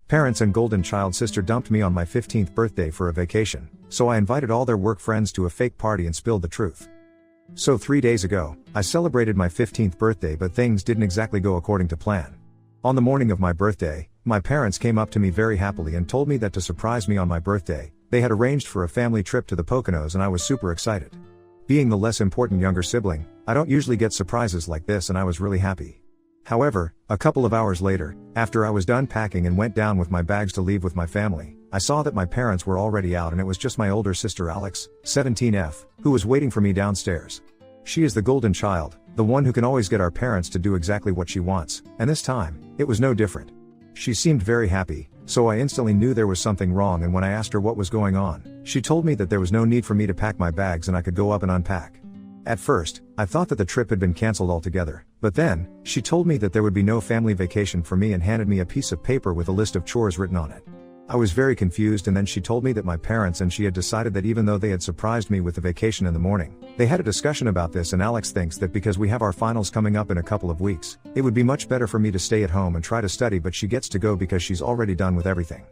Parents and golden child sister dumped me on my 15th birthday for a vacation, so I invited all their work friends to a fake party and spilled the truth. So 3 days ago, I celebrated my 15th birthday, but things didn't exactly go according to plan. On the morning of my birthday, my parents came up to me very happily and told me that to surprise me on my birthday, they had arranged for a family trip to the Poconos, and I was super excited. Being the less important younger sibling, I don't usually get surprises like this, and I was really happy. However, a couple of hours later, after I was done packing and went down with my bags to leave with my family, I saw that my parents were already out, and it was just my older sister Alex, 17F, who was waiting for me downstairs. She is the golden child, the one who can always get our parents to do exactly what she wants, and this time, it was no different. She seemed very happy, so I instantly knew there was something wrong, and when I asked her what was going on, she told me that there was no need for me to pack my bags and I could go up and unpack. At first, I thought that the trip had been cancelled altogether, but then, she told me that there would be no family vacation for me and handed me a piece of paper with a list of chores written on it. I was very confused, and then she told me that my parents and she had decided that even though they had surprised me with the vacation in the morning, they had a discussion about this, and Alex thinks that because we have our finals coming up in a couple of weeks, it would be much better for me to stay at home and try to study, but she gets to go because she's already done with everything.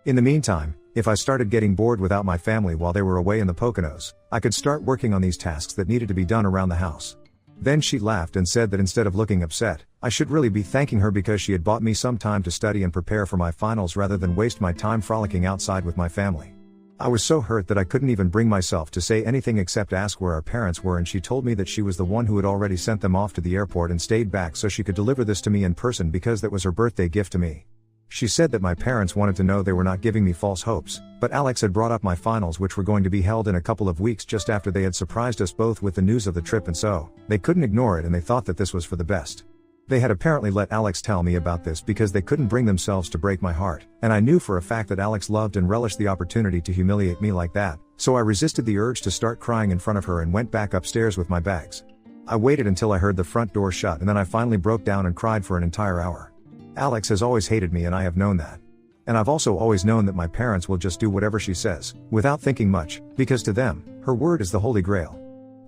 In the meantime, if I started getting bored without my family while they were away in the Poconos, I could start working on these tasks that needed to be done around the house. Then she laughed and said that instead of looking upset, I should really be thanking her because she had bought me some time to study and prepare for my finals rather than waste my time frolicking outside with my family. I was so hurt that I couldn't even bring myself to say anything except ask where our parents were, and she told me that she was the one who had already sent them off to the airport and stayed back so she could deliver this to me in person because that was her birthday gift to me. She said that my parents wanted to know they were not giving me false hopes, but Alex had brought up my finals, which were going to be held in a couple of weeks just after they had surprised us both with the news of the trip, and so, they couldn't ignore it, and they thought that this was for the best. They had apparently let Alex tell me about this because they couldn't bring themselves to break my heart, and I knew for a fact that Alex loved and relished the opportunity to humiliate me like that, so I resisted the urge to start crying in front of her and went back upstairs with my bags. I waited until I heard the front door shut, and then I finally broke down and cried for an entire hour. Alex has always hated me, and I have known that. And I've also always known that my parents will just do whatever she says, without thinking much, because to them, her word is the holy grail.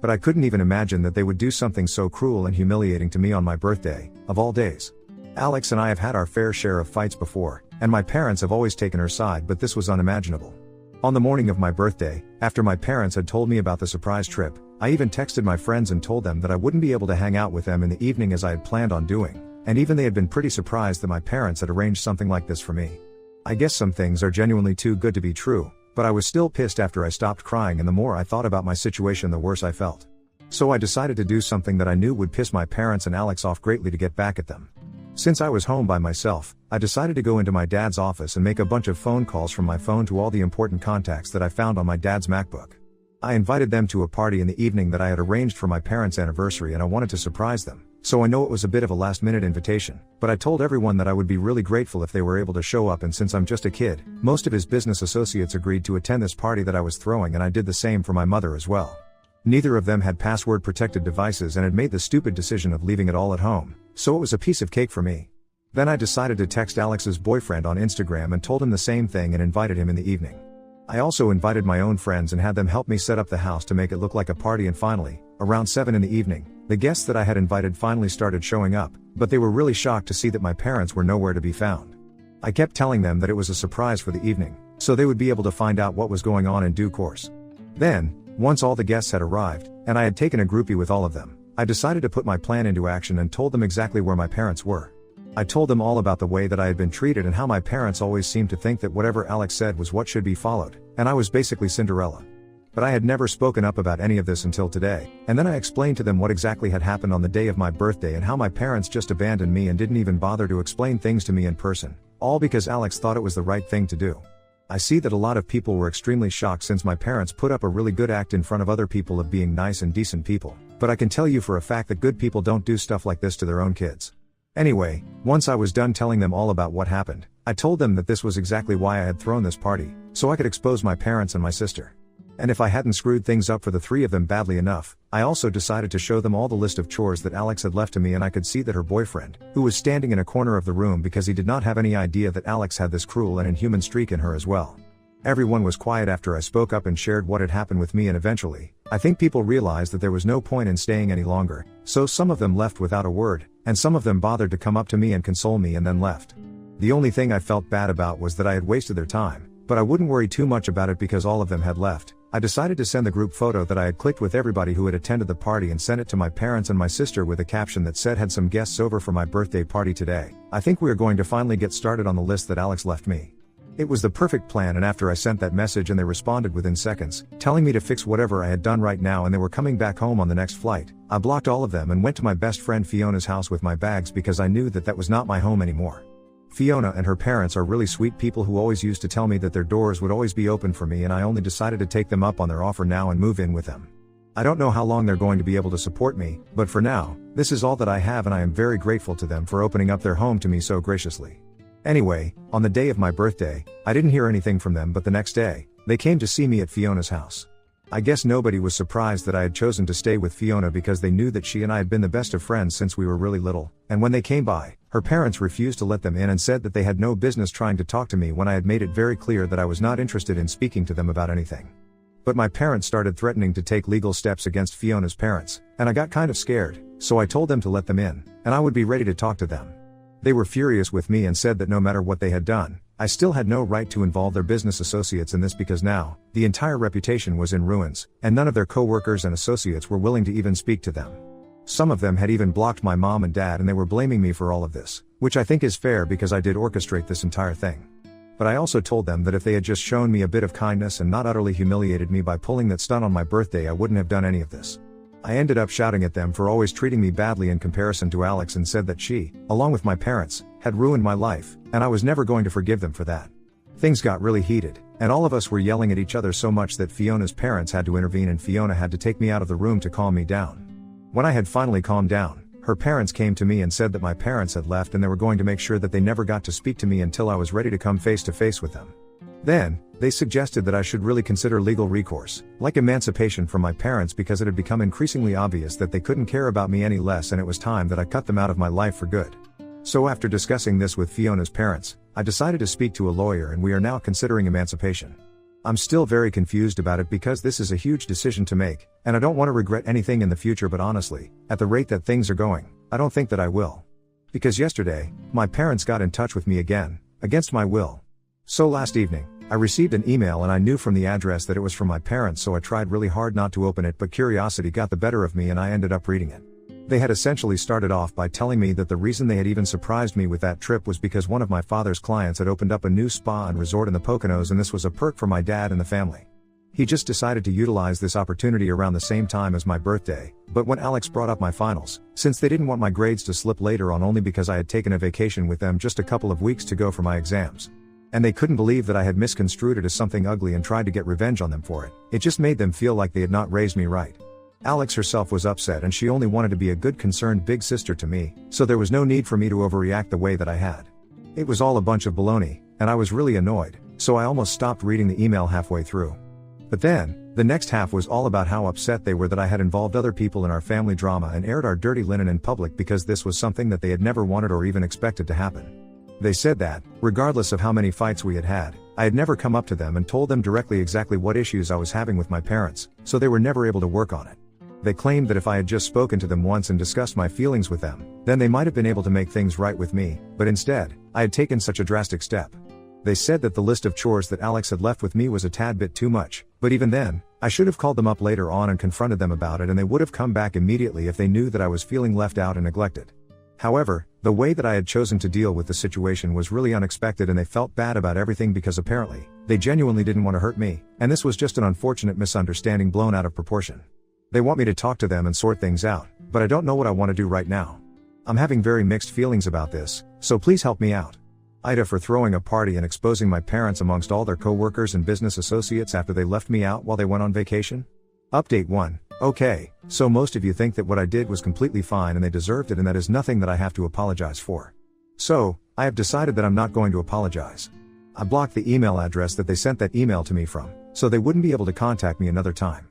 But I couldn't even imagine that they would do something so cruel and humiliating to me on my birthday, of all days. Alex and I have had our fair share of fights before, and my parents have always taken her side, but this was unimaginable. On the morning of my birthday, after my parents had told me about the surprise trip, I even texted my friends and told them that I wouldn't be able to hang out with them in the evening as I had planned on doing. And even they had been pretty surprised that my parents had arranged something like this for me. I guess some things are genuinely too good to be true, but I was still pissed after I stopped crying, and the more I thought about my situation the worse I felt. So I decided to do something that I knew would piss my parents and Alex off greatly to get back at them. Since I was home by myself, I decided to go into my dad's office and make a bunch of phone calls from my phone to all the important contacts that I found on my dad's MacBook. I invited them to a party in the evening that I had arranged for my parents' anniversary, and I wanted to surprise them. So I know it was a bit of a last-minute invitation, but I told everyone that I would be really grateful if they were able to show up, and since I'm just a kid, most of his business associates agreed to attend this party that I was throwing, and I did the same for my mother as well. Neither of them had password-protected devices and had made the stupid decision of leaving it all at home, so it was a piece of cake for me. Then I decided to text Alex's boyfriend on Instagram and told him the same thing and invited him in the evening. I also invited my own friends and had them help me set up the house to make it look like a party, and finally, around 7 in the evening, the guests that I had invited finally started showing up, but they were really shocked to see that my parents were nowhere to be found. I kept telling them that it was a surprise for the evening, so they would be able to find out what was going on in due course. Then, once all the guests had arrived, and I had taken a groupie with all of them, I decided to put my plan into action and told them exactly where my parents were. I told them all about the way that I had been treated and how my parents always seemed to think that whatever Alex said was what should be followed, and I was basically Cinderella. But I had never spoken up about any of this until today, and then I explained to them what exactly had happened on the day of my birthday and how my parents just abandoned me and didn't even bother to explain things to me in person, all because Alex thought it was the right thing to do. I see that a lot of people were extremely shocked since my parents put up a really good act in front of other people of being nice and decent people, but I can tell you for a fact that good people don't do stuff like this to their own kids. Anyway, once I was done telling them all about what happened, I told them that this was exactly why I had thrown this party, so I could expose my parents and my sister. And if I hadn't screwed things up for the three of them badly enough, I also decided to show them all the list of chores that Alex had left to me, and I could see that her boyfriend, who was standing in a corner of the room because he did not have any idea that Alex had this cruel and inhuman streak in her as well. Everyone was quiet after I spoke up and shared what had happened with me, and eventually, I think people realized that there was no point in staying any longer, so some of them left without a word, and some of them bothered to come up to me and console me and then left. The only thing I felt bad about was that I had wasted their time, but I wouldn't worry too much about it because all of them had left. I decided to send the group photo that I had clicked with everybody who had attended the party and sent it to my parents and my sister with a caption that said, "Had some guests over for my birthday party today. I think we are going to finally get started on the list that Alex left me." It was the perfect plan, and after I sent that message and they responded within seconds, telling me to fix whatever I had done right now and they were coming back home on the next flight, I blocked all of them and went to my best friend Fiona's house with my bags because I knew that that was not my home anymore. Fiona and her parents are really sweet people who always used to tell me that their doors would always be open for me, and I only decided to take them up on their offer now and move in with them. I don't know how long they're going to be able to support me, but for now, this is all that I have and I am very grateful to them for opening up their home to me so graciously. Anyway, on the day of my birthday, I didn't hear anything from them, but the next day, they came to see me at Fiona's house. I guess nobody was surprised that I had chosen to stay with Fiona because they knew that she and I had been the best of friends since we were really little, and when they came by, her parents refused to let them in and said that they had no business trying to talk to me when I had made it very clear that I was not interested in speaking to them about anything. But my parents started threatening to take legal steps against Fiona's parents, and I got kind of scared, so I told them to let them in, and I would be ready to talk to them. They were furious with me and said that no matter what they had done, I still had no right to involve their business associates in this because now, the entire reputation was in ruins, and none of their co-workers and associates were willing to even speak to them. Some of them had even blocked my mom and dad, and they were blaming me for all of this, which I think is fair because I did orchestrate this entire thing. But I also told them that if they had just shown me a bit of kindness and not utterly humiliated me by pulling that stunt on my birthday, I wouldn't have done any of this. I ended up shouting at them for always treating me badly in comparison to Alex and said that she, along with my parents, had ruined my life, and I was never going to forgive them for that. Things got really heated, and all of us were yelling at each other so much that Fiona's parents had to intervene and Fiona had to take me out of the room to calm me down. When I had finally calmed down, her parents came to me and said that my parents had left and they were going to make sure that they never got to speak to me until I was ready to come face to face with them. Then, they suggested that I should really consider legal recourse, like emancipation from my parents, because it had become increasingly obvious that they couldn't care about me any less and it was time that I cut them out of my life for good. So after discussing this with Fiona's parents, I decided to speak to a lawyer and we are now considering emancipation. I'm still very confused about it because this is a huge decision to make, and I don't want to regret anything in the future, but honestly, at the rate that things are going, I don't think that I will. Because yesterday, my parents got in touch with me again, against my will. So last evening, I received an email and I knew from the address that it was from my parents, so I tried really hard not to open it, but curiosity got the better of me and I ended up reading it. They had essentially started off by telling me that the reason they had even surprised me with that trip was because one of my father's clients had opened up a new spa and resort in the Poconos, and this was a perk for my dad and the family. He just decided to utilize this opportunity around the same time as my birthday, but when Alex brought up my finals, since they didn't want my grades to slip later on only because I had taken a vacation with them just a couple of weeks to go for my exams. And they couldn't believe that I had misconstrued it as something ugly and tried to get revenge on them for it. It just made them feel like they had not raised me right. Alex herself was upset and she only wanted to be a good concerned big sister to me, so there was no need for me to overreact the way that I had. It was all a bunch of baloney, and I was really annoyed, so I almost stopped reading the email halfway through. But then, the next half was all about how upset they were that I had involved other people in our family drama and aired our dirty linen in public because this was something that they had never wanted or even expected to happen. They said that, regardless of how many fights we had had, I had never come up to them and told them directly exactly what issues I was having with my parents, so they were never able to work on it. They claimed that if I had just spoken to them once and discussed my feelings with them, then they might have been able to make things right with me, but instead, I had taken such a drastic step. They said that the list of chores that Alex had left with me was a tad bit too much, but even then, I should have called them up later on and confronted them about it, and they would have come back immediately if they knew that I was feeling left out and neglected. However, the way that I had chosen to deal with the situation was really unexpected, and they felt bad about everything because apparently, they genuinely didn't want to hurt me, and this was just an unfortunate misunderstanding blown out of proportion. They want me to talk to them and sort things out, but I don't know what I want to do right now. I'm having very mixed feelings about this, so please help me out. Ida for throwing a party and exposing my parents amongst all their co-workers and business associates after they left me out while they went on vacation. Update 1. Okay, so most of you think that what I did was completely fine and they deserved it, and that is nothing that I have to apologize for. So, I have decided that I'm not going to apologize. I blocked the email address that they sent that email to me from, so they wouldn't be able to contact me another time.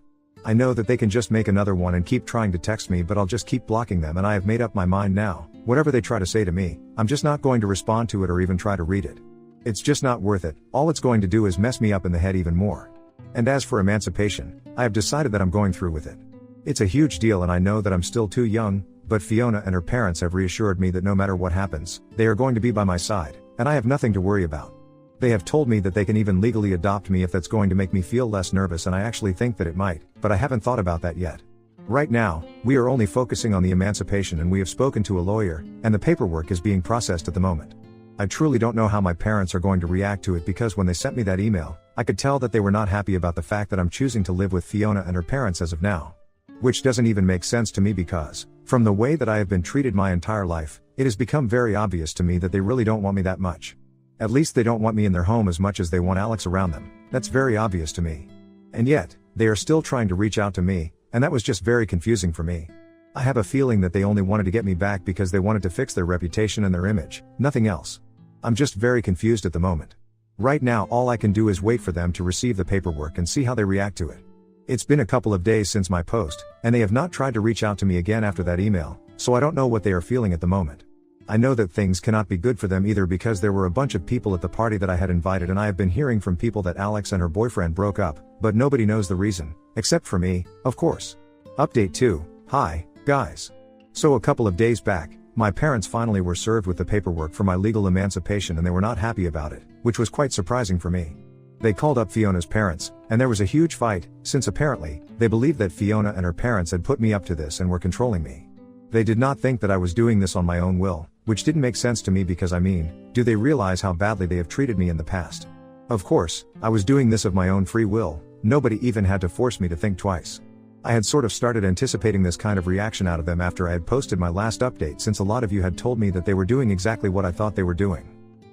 I know that they can just make another one and keep trying to text me, but I'll just keep blocking them, and I have made up my mind now. Whatever they try to say to me, I'm just not going to respond to it or even try to read it. It's just not worth it. All it's going to do is mess me up in the head even more. And as for emancipation, I have decided that I'm going through with it. It's a huge deal and I know that I'm still too young, but Fiona and her parents have reassured me that no matter what happens, they are going to be by my side, and I have nothing to worry about. They have told me that they can even legally adopt me if that's going to make me feel less nervous, and I actually think that it might, but I haven't thought about that yet. Right now, we are only focusing on the emancipation, and we have spoken to a lawyer, and the paperwork is being processed at the moment. I truly don't know how my parents are going to react to it, because when they sent me that email, I could tell that they were not happy about the fact that I'm choosing to live with Fiona and her parents as of now. Which doesn't even make sense to me, because, from the way that I have been treated my entire life, it has become very obvious to me that they really don't want me that much. At least they don't want me in their home as much as they want Alex around them. That's very obvious to me. And yet, they are still trying to reach out to me, and that was just very confusing for me. I have a feeling that they only wanted to get me back because they wanted to fix their reputation and their image, nothing else. I'm just very confused at the moment. Right now, all I can do is wait for them to receive the paperwork and see how they react to it. It's been a couple of days since my post, and they have not tried to reach out to me again after that email, so I don't know what they are feeling at the moment. I know that things cannot be good for them either, because there were a bunch of people at the party that I had invited, and I have been hearing from people that Alex and her boyfriend broke up, but nobody knows the reason, except for me, of course. Update 2. Hi, guys. So a couple of days back, my parents finally were served with the paperwork for my legal emancipation, and they were not happy about it, which was quite surprising for me. They called up Fiona's parents, and there was a huge fight, since apparently, they believed that Fiona and her parents had put me up to this and were controlling me. They did not think that I was doing this on my own will, which didn't make sense to me, because do they realize how badly they have treated me in the past? Of course, I was doing this of my own free will, nobody even had to force me to think twice. I had sort of started anticipating this kind of reaction out of them after I had posted my last update, since a lot of you had told me that they were doing exactly what I thought they were doing.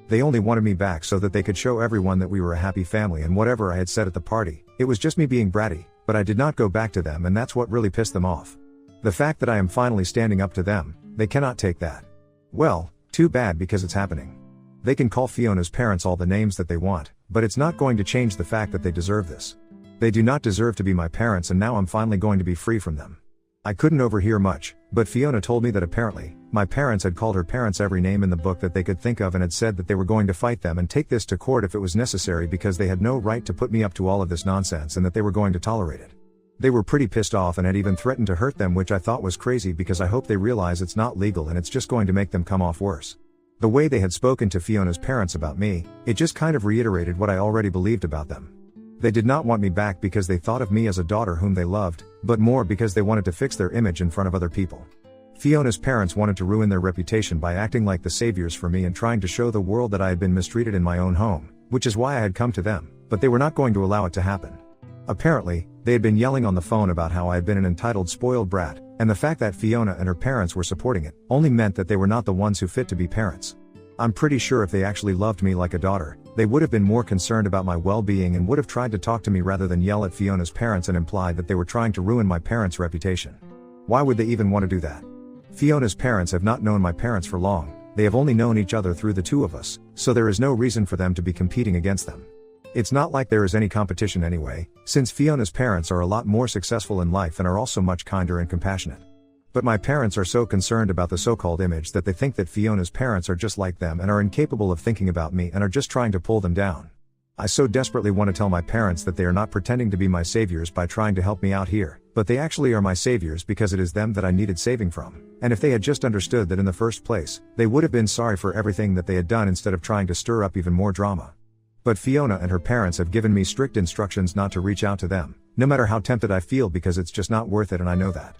They only wanted me back so that they could show everyone that we were a happy family, and whatever I had said at the party, it was just me being bratty, but I did not go back to them, and that's what really pissed them off. The fact that I am finally standing up to them, they cannot take that. Well, too bad, because it's happening. They can call Fiona's parents all the names that they want, but it's not going to change the fact that they deserve this. They do not deserve to be my parents, and now I'm finally going to be free from them. I couldn't overhear much, but Fiona told me that apparently, my parents had called her parents every name in the book that they could think of, and had said that they were going to fight them and take this to court if it was necessary, because they had no right to put me up to all of this nonsense, and that they were going to tolerate it. They were pretty pissed off and had even threatened to hurt them, which I thought was crazy, because I hope they realize it's not legal and it's just going to make them come off worse. The way they had spoken to Fiona's parents about me, it just kind of reiterated what I already believed about them. They did not want me back because they thought of me as a daughter whom they loved, but more because they wanted to fix their image in front of other people. Fiona's parents wanted to ruin their reputation by acting like the saviors for me and trying to show the world that I had been mistreated in my own home, which is why I had come to them, but they were not going to allow it to happen. Apparently, they had been yelling on the phone about how I had been an entitled, spoiled brat, and the fact that Fiona and her parents were supporting it only meant that they were not the ones who fit to be parents. I'm pretty sure if they actually loved me like a daughter, they would have been more concerned about my well-being and would have tried to talk to me rather than yell at Fiona's parents and imply that they were trying to ruin my parents' reputation. Why would they even want to do that? Fiona's parents have not known my parents for long, they have only known each other through the two of us, so there is no reason for them to be competing against them. It's not like there is any competition anyway, since Fiona's parents are a lot more successful in life and are also much kinder and compassionate. But my parents are so concerned about the so-called image that they think that Fiona's parents are just like them and are incapable of thinking about me and are just trying to pull them down. I so desperately want to tell my parents that they are not pretending to be my saviors by trying to help me out here, but they actually are my saviors because it is them that I needed saving from, and if they had just understood that in the first place, they would have been sorry for everything that they had done instead of trying to stir up even more drama. But Fiona and her parents have given me strict instructions not to reach out to them, no matter how tempted I feel, because it's just not worth it, and I know that.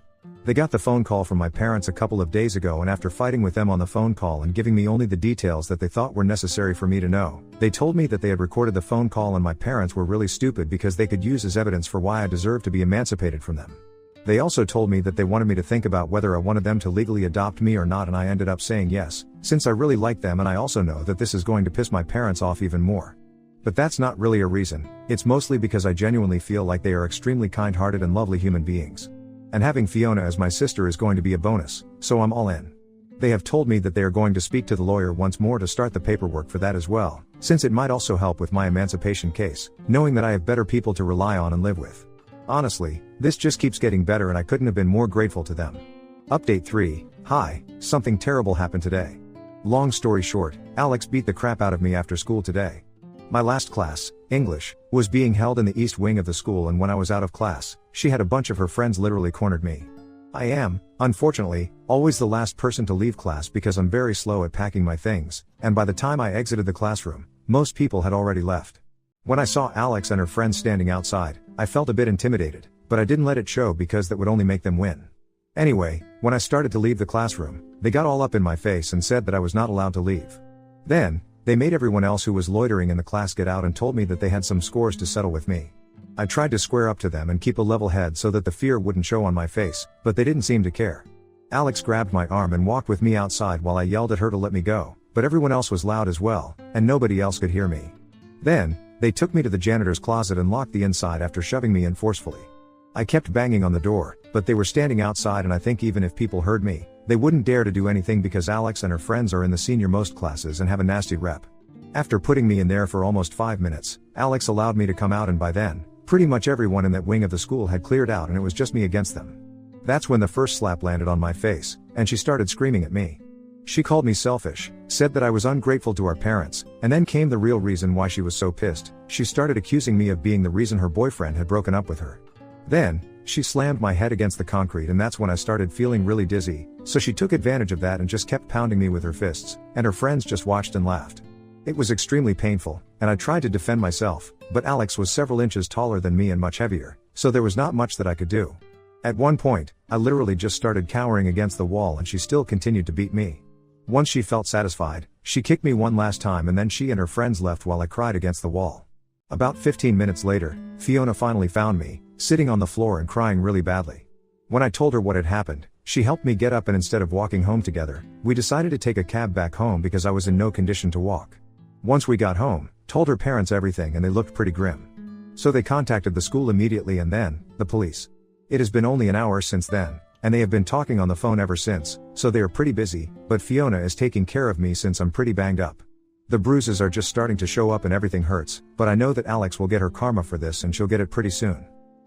They got the phone call from my parents a couple of days ago, and after fighting with them on the phone call and giving me only the details that they thought were necessary for me to know, they told me that they had recorded the phone call and my parents were really stupid because they could use as evidence for why I deserved to be emancipated from them. They also told me that they wanted me to think about whether I wanted them to legally adopt me or not, and I ended up saying yes, since I really like them, and I also know that this is going to piss my parents off even more. But that's not really a reason, it's mostly because I genuinely feel like they are extremely kind-hearted and lovely human beings. And having Fiona as my sister is going to be a bonus, so I'm all in. They have told me that they are going to speak to the lawyer once more to start the paperwork for that as well, since it might also help with my emancipation case, knowing that I have better people to rely on and live with. Honestly, this just keeps getting better, and I couldn't have been more grateful to them. Update 3. Hi, something terrible happened today. Long story short, Alex beat the crap out of me after school today. My last class, English, was being held in the east wing of the school, and when I was out of class, she had a bunch of her friends literally cornered me. I am, unfortunately, always the last person to leave class because I'm very slow at packing my things, and by the time I exited the classroom, most people had already left. When I saw Alex and her friends standing outside, I felt a bit intimidated, but I didn't let it show because that would only make them win. Anyway, when I started to leave the classroom, they got all up in my face and said that I was not allowed to leave. Then, they made everyone else who was loitering in the class get out and told me that they had some scores to settle with me. I tried to square up to them and keep a level head so that the fear wouldn't show on my face, but they didn't seem to care. Alex grabbed my arm and walked with me outside while I yelled at her to let me go, but everyone else was loud as well, and nobody else could hear me. Then, they took me to the janitor's closet and locked the inside after shoving me in forcefully. I kept banging on the door, but they were standing outside, and I think even if people heard me, they wouldn't dare to do anything because Alex and her friends are in the senior most classes and have a nasty rep. After putting me in there for almost 5 minutes, Alex allowed me to come out, and by then, pretty much everyone in that wing of the school had cleared out and it was just me against them. That's when the first slap landed on my face, and she started screaming at me. She called me selfish, said that I was ungrateful to our parents, and then came the real reason why she was so pissed. She started accusing me of being the reason her boyfriend had broken up with her. Then, she slammed my head against the concrete, and that's when I started feeling really dizzy, so she took advantage of that and just kept pounding me with her fists, and her friends just watched and laughed. It was extremely painful, and I tried to defend myself, but Alex was several inches taller than me and much heavier, so there was not much that I could do. At one point, I literally just started cowering against the wall, and she still continued to beat me. Once she felt satisfied, she kicked me one last time, and then she and her friends left while I cried against the wall. About 15 minutes later, Fiona finally found me, sitting on the floor and crying really badly. When I told her what had happened, she helped me get up, and instead of walking home together, we decided to take a cab back home because I was in no condition to walk. Once we got home, told her parents everything, and they looked pretty grim. So they contacted the school immediately and then, the police. It has been only an hour since then, and they have been talking on the phone ever since, so they are pretty busy, but Fiona is taking care of me since I'm pretty banged up. The bruises are just starting to show up and everything hurts, but I know that Alex will get her karma for this and she'll get it pretty soon.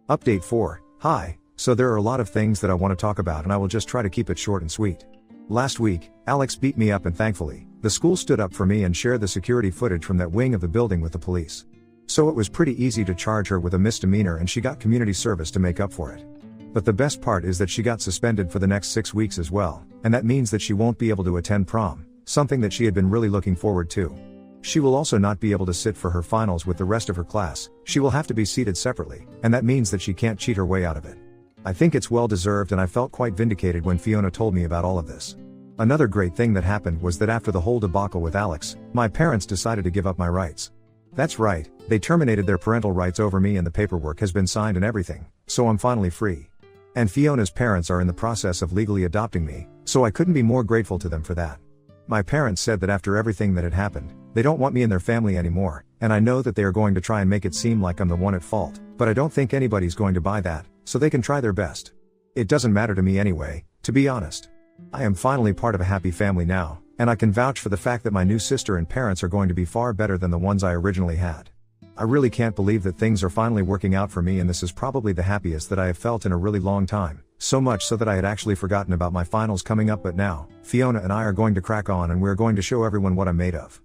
Update 4. Hi, so there are a lot of things that I want to talk about, and I will just try to keep it short and sweet. Last week, Alex beat me up, and thankfully, the school stood up for me and shared the security footage from that wing of the building with the police. So it was pretty easy to charge her with a misdemeanor, and she got community service to make up for it. But the best part is that she got suspended for the next 6 weeks as well, and that means that she won't be able to attend prom, something that she had been really looking forward to. She will also not be able to sit for her finals with the rest of her class. She will have to be seated separately, and that means that she can't cheat her way out of it. I think it's well deserved, and I felt quite vindicated when Fiona told me about all of this. Another great thing that happened was that after the whole debacle with Alex, my parents decided to give up my rights. That's right, they terminated their parental rights over me, and the paperwork has been signed and everything, so I'm finally free. And Fiona's parents are in the process of legally adopting me, so I couldn't be more grateful to them for that. My parents said that after everything that had happened, they don't want me in their family anymore, and I know that they are going to try and make it seem like I'm the one at fault, but I don't think anybody's going to buy that, so they can try their best. It doesn't matter to me anyway, to be honest. I am finally part of a happy family now, and I can vouch for the fact that my new sister and parents are going to be far better than the ones I originally had. I really can't believe that things are finally working out for me, and this is probably the happiest that I have felt in a really long time, so much so that I had actually forgotten about my finals coming up, but now, Fiona and I are going to crack on, and we're going to show everyone what I'm made of.